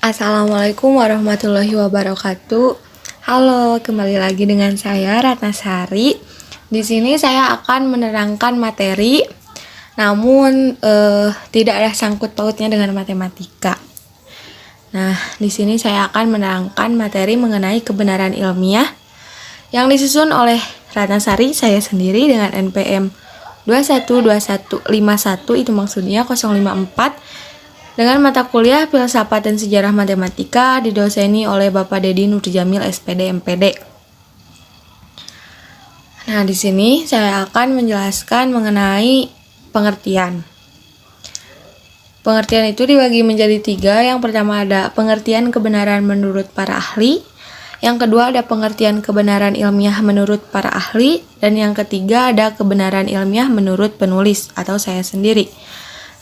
Assalamualaikum warahmatullahi wabarakatuh. Halo, kembali lagi dengan saya Ratnasari. Di sini saya akan menerangkan materi, namun tidak ada sangkut pautnya dengan matematika. Nah, di sini saya akan menerangkan materi mengenai kebenaran ilmiah yang disusun oleh Ratnasari saya sendiri dengan NPM 212151, itu maksudnya 054, dengan mata kuliah Filsafat dan Sejarah Matematika didoseni oleh Bapak Dedi Nurjamil SPD MPD. Nah, di sini saya akan menjelaskan mengenai pengertian. Pengertian itu dibagi menjadi 3. Yang pertama ada pengertian kebenaran menurut para ahli. Yang kedua ada pengertian kebenaran ilmiah menurut para ahli. Dan yang ketiga ada kebenaran ilmiah menurut penulis atau saya sendiri.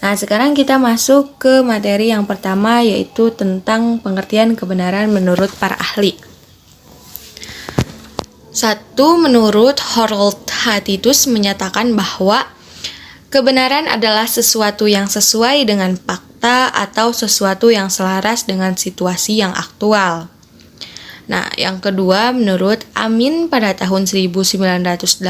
Nah, sekarang kita masuk ke materi yang pertama, yaitu tentang pengertian kebenaran menurut para ahli. 1. Menurut Harold Hatitus menyatakan bahwa kebenaran adalah sesuatu yang sesuai dengan fakta atau sesuatu yang selaras dengan situasi yang aktual. Nah, yang kedua, menurut Amin pada tahun 1983,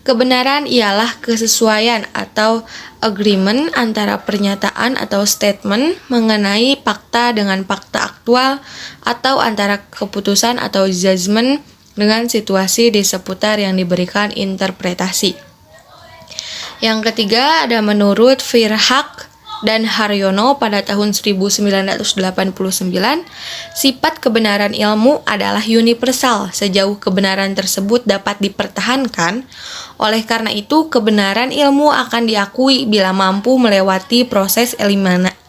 kebenaran ialah kesesuaian atau agreement antara pernyataan atau statement mengenai fakta dengan fakta aktual atau antara keputusan atau judgment dengan situasi di seputar yang diberikan interpretasi. Yang ketiga ada menurut Firhak dan Haryono pada tahun 1989, sifat kebenaran ilmu adalah universal sejauh kebenaran tersebut dapat dipertahankan. Oleh karena itu, kebenaran ilmu akan diakui bila mampu melewati proses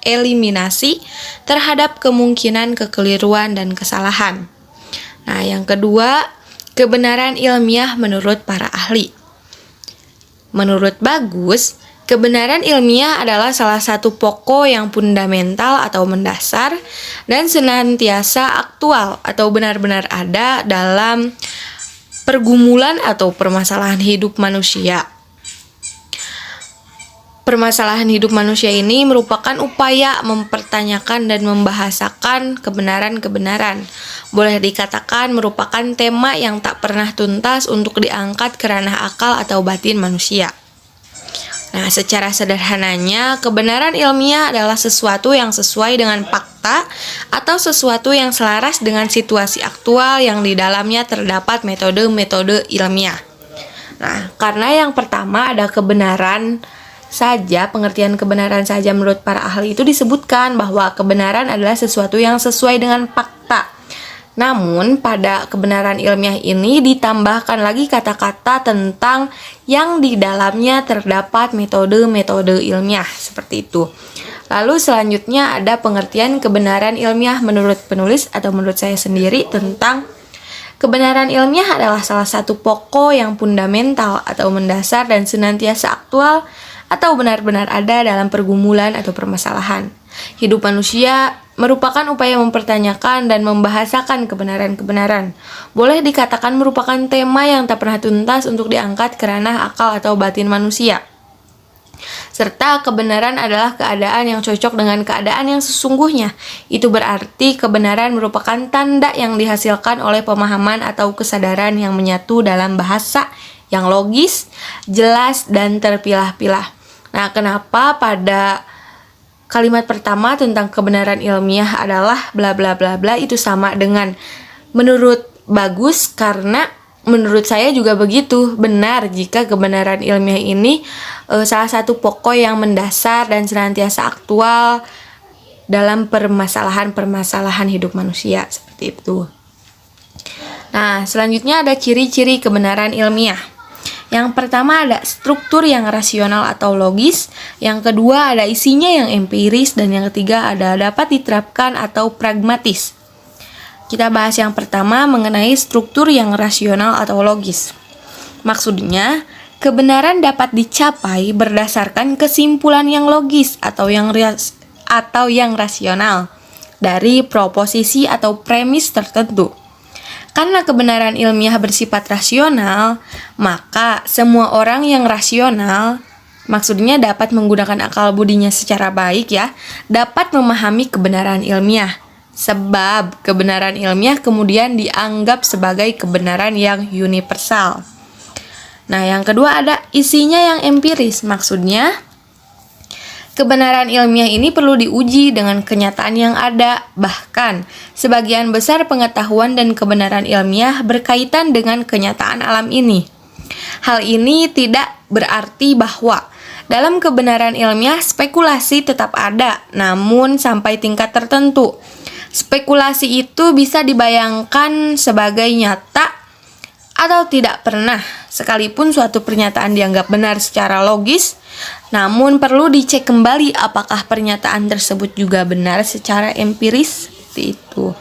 eliminasi terhadap kemungkinan kekeliruan dan kesalahan. Nah, yang kedua, kebenaran ilmiah menurut para ahli. Menurut Bagus, kebenaran ilmiah adalah salah satu pokok yang fundamental atau mendasar dan senantiasa aktual atau benar-benar ada dalam pergumulan atau permasalahan hidup manusia. Permasalahan hidup manusia ini merupakan upaya mempertanyakan dan membahasakan kebenaran-kebenaran. Boleh dikatakan merupakan tema yang tak pernah tuntas untuk diangkat ke ranah akal atau batin manusia. Nah, secara sederhananya, kebenaran ilmiah adalah sesuatu yang sesuai dengan fakta atau sesuatu yang selaras dengan situasi aktual yang di dalamnya terdapat metode-metode ilmiah. Nah, karena yang pertama ada kebenaran saja, pengertian kebenaran saja menurut para ahli itu disebutkan bahwa kebenaran adalah sesuatu yang sesuai dengan fakta. Namun, pada kebenaran ilmiah ini ditambahkan lagi kata-kata tentang yang di dalamnya terdapat metode-metode ilmiah, seperti itu. Lalu selanjutnya ada pengertian kebenaran ilmiah menurut penulis atau menurut saya sendiri tentang kebenaran ilmiah adalah salah satu pokok yang fundamental atau mendasar dan senantiasa aktual atau benar-benar ada dalam pergumulan atau permasalahan hidup manusia, merupakan upaya mempertanyakan dan membahasakan kebenaran-kebenaran. Boleh dikatakan merupakan tema yang tak pernah tuntas untuk diangkat ke ranah akal atau batin manusia. Serta kebenaran adalah keadaan yang cocok dengan keadaan yang sesungguhnya. Itu berarti kebenaran merupakan tanda yang dihasilkan oleh pemahaman atau kesadaran yang menyatu dalam bahasa yang logis, jelas, dan terpilah-pilah. Nah, kenapa pada kalimat pertama tentang kebenaran ilmiah adalah bla bla bla bla itu sama dengan menurut Bagus? Karena menurut saya juga begitu, benar jika kebenaran ilmiah ini salah satu pokok yang mendasar dan senantiasa aktual dalam permasalahan-permasalahan hidup manusia, seperti itu. Nah, selanjutnya ada ciri-ciri kebenaran ilmiah. Yang pertama ada struktur yang rasional atau logis, yang kedua ada isinya yang empiris, dan yang ketiga ada dapat diterapkan atau pragmatis. Kita bahas yang pertama mengenai struktur yang rasional atau logis. Maksudnya, kebenaran dapat dicapai berdasarkan kesimpulan yang logis atau yang rasional dari proposisi atau premis tertentu. Karena kebenaran ilmiah bersifat rasional, maka semua orang yang rasional Maksudnya dapat menggunakan akal budinya secara baik ya, dapat memahami kebenaran ilmiah. Sebab kebenaran ilmiah kemudian dianggap sebagai kebenaran yang universal. Nah, yang kedua ada isinya yang empiris. Maksudnya, kebenaran ilmiah ini perlu diuji dengan kenyataan yang ada. Bahkan, sebagian besar pengetahuan dan kebenaran ilmiah berkaitan dengan kenyataan alam ini. Hal ini tidak berarti bahwa dalam kebenaran ilmiah spekulasi tetap ada, namun sampai tingkat tertentu. Spekulasi itu bisa dibayangkan sebagai nyata atau tidak pernah, sekalipun suatu pernyataan dianggap benar secara logis, namun perlu dicek kembali apakah pernyataan tersebut juga benar secara empiris. Seperti itu.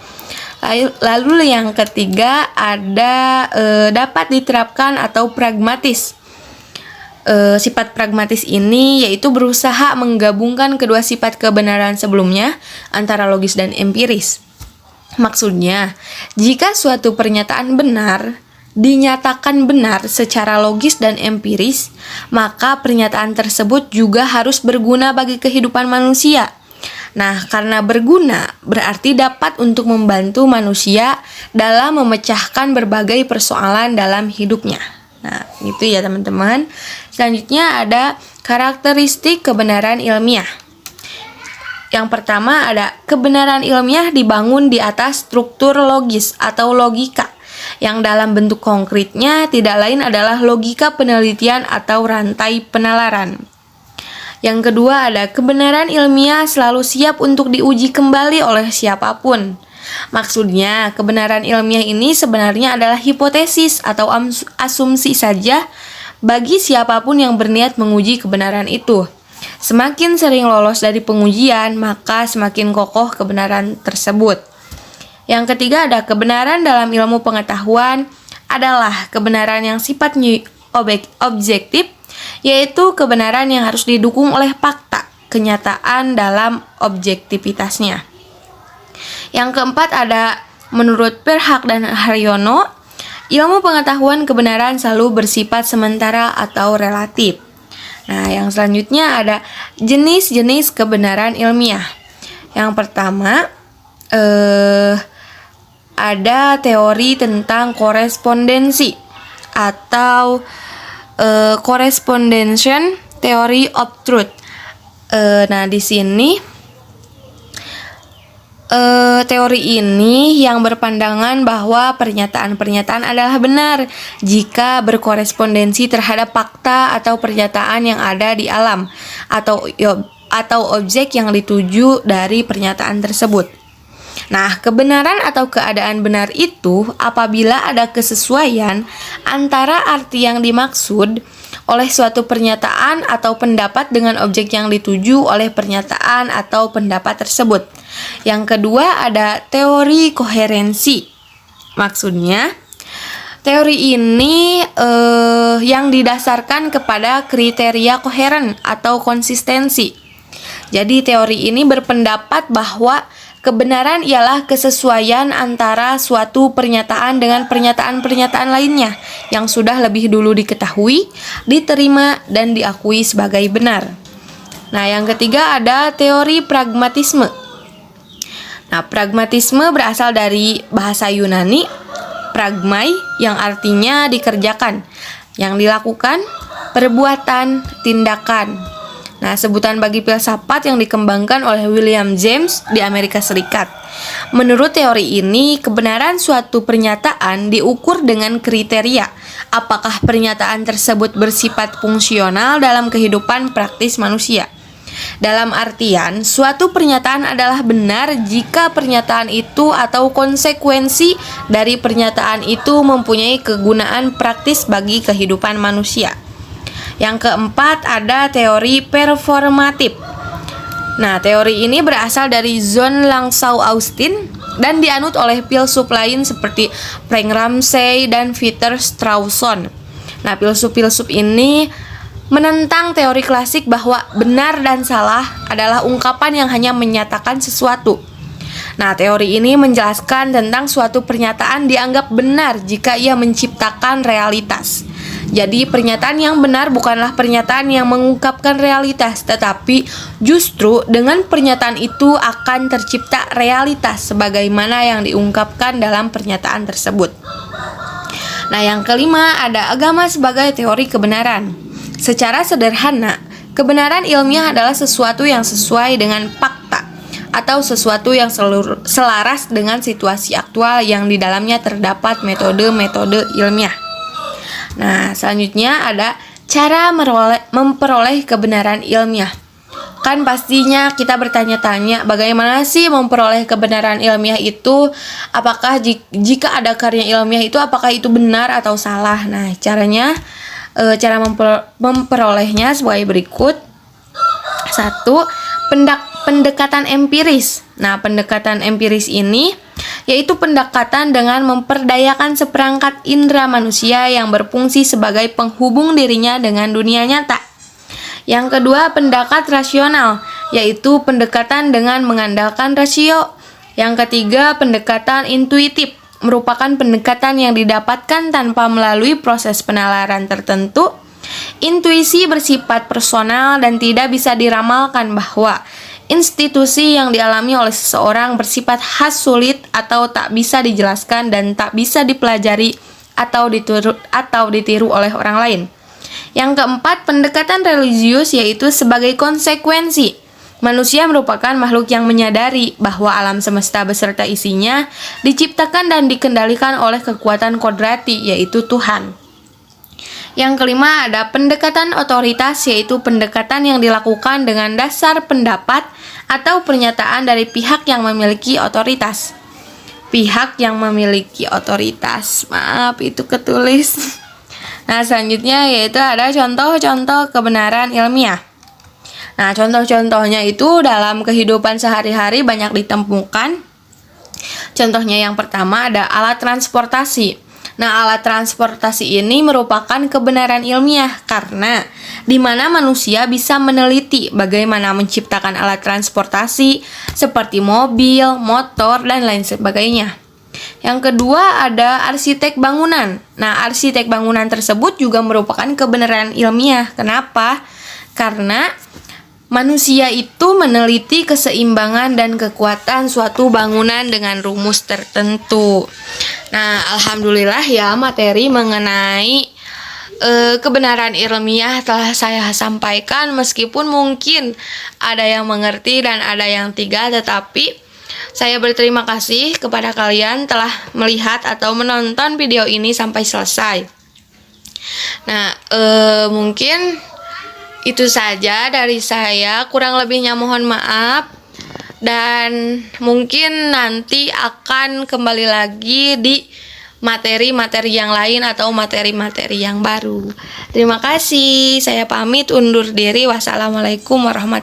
Lalu yang ketiga ada dapat diterapkan atau pragmatis. Sifat pragmatis ini yaitu berusaha menggabungkan kedua sifat kebenaran sebelumnya antara logis dan empiris. Maksudnya, jika suatu pernyataan benar dinyatakan benar secara logis dan empiris, maka pernyataan tersebut juga harus berguna bagi kehidupan manusia. Nah, karena berguna berarti dapat untuk membantu manusia dalam memecahkan berbagai persoalan dalam hidupnya. Nah, itu ya teman-teman. Selanjutnya ada karakteristik kebenaran ilmiah. Yang pertama ada kebenaran ilmiah dibangun di atas struktur logis atau logika, yang dalam bentuk konkretnya tidak lain adalah logika penelitian atau rantai penalaran. Yang kedua ada kebenaran ilmiah selalu siap untuk diuji kembali oleh siapapun. Maksudnya, kebenaran ilmiah ini sebenarnya adalah hipotesis atau asumsi saja bagi siapapun yang berniat menguji kebenaran itu. Semakin sering lolos dari pengujian, maka semakin kokoh kebenaran tersebut. Yang ketiga ada kebenaran dalam ilmu pengetahuan adalah kebenaran yang sifatnya objektif, yaitu kebenaran yang harus didukung oleh fakta, kenyataan dalam objektivitasnya. Yang keempat ada menurut Perhak dan Haryono, ilmu pengetahuan kebenaran selalu bersifat sementara atau relatif. Nah, yang selanjutnya ada jenis-jenis kebenaran ilmiah. Yang pertama ada teori tentang korespondensi atau correspondential theory of truth. Nah, di sini teori ini yang berpandangan bahwa pernyataan-pernyataan adalah benar jika berkorespondensi terhadap fakta atau pernyataan yang ada di alam atau objek yang dituju dari pernyataan tersebut. Nah, kebenaran atau keadaan benar itu apabila ada kesesuaian antara arti yang dimaksud oleh suatu pernyataan atau pendapat dengan objek yang dituju oleh pernyataan atau pendapat tersebut. Yang kedua ada teori koherensi. Maksudnya, teori ini yang didasarkan kepada kriteria koheren atau konsistensi. Jadi teori ini berpendapat bahwa kebenaran ialah kesesuaian antara suatu pernyataan dengan pernyataan-pernyataan lainnya yang sudah lebih dulu diketahui, diterima, dan diakui sebagai benar. Nah, yang ketiga ada teori pragmatisme. Nah, pragmatisme berasal dari bahasa Yunani, pragmai, yang artinya dikerjakan, yang dilakukan, perbuatan, tindakan. Nah, sebutan bagi filsafat yang dikembangkan oleh William James di Amerika Serikat. Menurut teori ini, kebenaran suatu pernyataan diukur dengan kriteria apakah pernyataan tersebut bersifat fungsional dalam kehidupan praktis manusia. Dalam artian, suatu pernyataan adalah benar jika pernyataan itu atau konsekuensi dari pernyataan itu mempunyai kegunaan praktis bagi kehidupan manusia. Yang keempat ada teori performatif. Nah, teori ini berasal dari John Langsau Austin dan dianut oleh filsuf lain seperti Frank Ramsey dan Peter Strawson. Nah, filsuf-filsuf ini menentang teori klasik bahwa benar dan salah adalah ungkapan yang hanya menyatakan sesuatu. Nah, teori ini menjelaskan tentang suatu pernyataan dianggap benar jika ia menciptakan realitas. Jadi pernyataan yang benar bukanlah pernyataan yang mengungkapkan realitas, tetapi justru dengan pernyataan itu akan tercipta realitas sebagaimana yang diungkapkan dalam pernyataan tersebut. Nah, yang kelima ada agama sebagai teori kebenaran. Secara sederhana, kebenaran ilmiah adalah sesuatu yang sesuai dengan fakta atau sesuatu yang selaras dengan situasi aktual yang di dalamnya terdapat metode-metode ilmiah. Nah, selanjutnya ada cara memperoleh kebenaran ilmiah. Kan pastinya kita bertanya-tanya bagaimana sih memperoleh kebenaran ilmiah itu? Apakah jika ada karya ilmiah itu apakah itu benar atau salah? Nah, cara memperolehnya sebagai berikut. 1. Pendekatan empiris. Nah, pendekatan empiris ini yaitu pendekatan dengan memperdayakan seperangkat indera manusia yang berfungsi sebagai penghubung dirinya dengan dunia nyata. Yang kedua, pendekat rasional, yaitu pendekatan dengan mengandalkan rasio. Yang ketiga, pendekatan intuitif, merupakan pendekatan yang didapatkan tanpa melalui proses penalaran tertentu. Intuisi bersifat personal dan tidak bisa diramalkan bahwa institusi yang dialami oleh seseorang bersifat khas, sulit, atau tak bisa dijelaskan dan tak bisa dipelajari atau ditiru oleh orang lain. Yang keempat, pendekatan religius, yaitu sebagai konsekuensi. Manusia merupakan makhluk yang menyadari bahwa alam semesta beserta isinya diciptakan dan dikendalikan oleh kekuatan kodrati, yaitu Tuhan. Yang kelima ada pendekatan otoritas, yaitu pendekatan yang dilakukan dengan dasar pendapat atau pernyataan dari pihak yang memiliki otoritas. Pihak yang memiliki otoritas, maaf itu ketulis. Nah, selanjutnya yaitu ada contoh-contoh kebenaran ilmiah. Nah, contoh-contohnya itu dalam kehidupan sehari-hari banyak ditemukan. Contohnya yang pertama ada alat transportasi. Nah, alat transportasi ini merupakan kebenaran ilmiah karena di mana manusia bisa meneliti bagaimana menciptakan alat transportasi seperti mobil, motor, dan lain sebagainya. Yang kedua ada arsitek bangunan. Nah, arsitek bangunan tersebut juga merupakan kebenaran ilmiah. Kenapa? Karena manusia itu meneliti keseimbangan dan kekuatan suatu bangunan dengan rumus tertentu. Nah, alhamdulillah ya, materi mengenai kebenaran ilmiah telah saya sampaikan, meskipun mungkin ada yang mengerti dan ada yang tidak, tetapi saya berterima kasih kepada kalian telah melihat atau menonton video ini sampai selesai. Nah, mungkin itu saja dari saya, kurang lebihnya mohon maaf. Dan mungkin nanti akan kembali lagi di materi-materi yang lain atau materi-materi yang baru. Terima kasih, saya pamit undur diri. Wassalamualaikum warahmatullahi wabarakatuh.